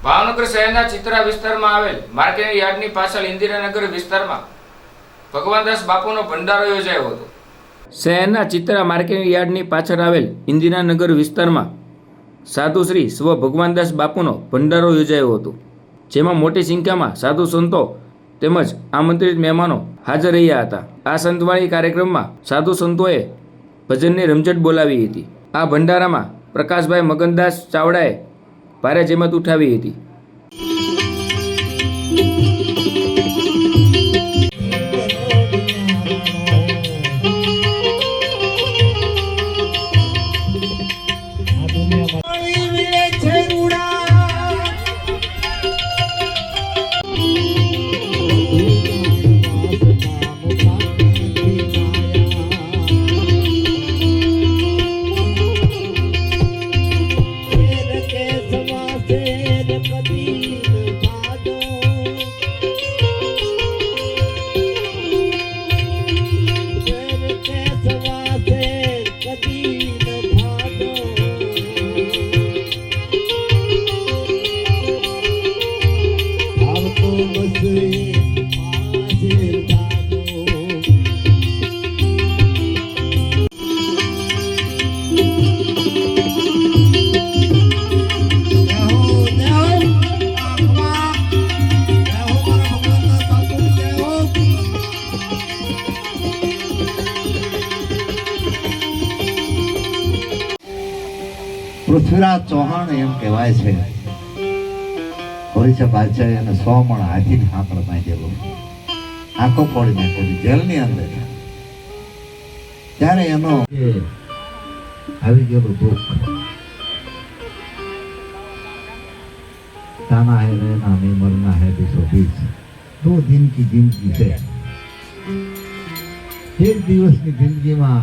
ભાવનગર શહેરના ચિત્રા વિસ્તારમાં આવેલ માર્કેટ યાર્ડની પાછળ ઇન્દિરાનગર વિસ્તારમાં ભગવાનદાસ બાપુનો ભંડારો યોજાયો હતો। શહેરના ચિત્રા માર્કેટ યાર્ડની પાછળ આવેલ ઇન્દિરાનગર વિસ્તારમાં સાધુ શ્રી સ્વ ભગવાનદાસ બાપુનો ભંડારો યોજાયો હતો, જેમાં મોટી સંખ્યામાં સાધુ સંતો તેમજ આમંત્રિત મહેમાનો હાજર રહ્યા હતા। આ સંતવાણી કાર્યક્રમમાં સાધુ સંતોએ ભજનની રમઝટ બોલાવી હતી। આ ભંડારામાં પ્રકાશભાઈ મગનદાસ ચાવડાએ ભારે જહેમત ઉઠાવી હતી। પૃથ્વીરાજ ચૌહાણ એમ કહેવાય છે, ઓરિસ્સા બાદશાહ અને 100 મણ હાથીને હાંકળ માંડેલો, આંખો ફોડી નાખેલી જેલની અંદર। ત્યારે એનો આવી ગયેલું દુઃખ, ताना है रहना नहीं मरना है 220 2 दिन की जिंदगी है। एक दिवस की जिंदगी में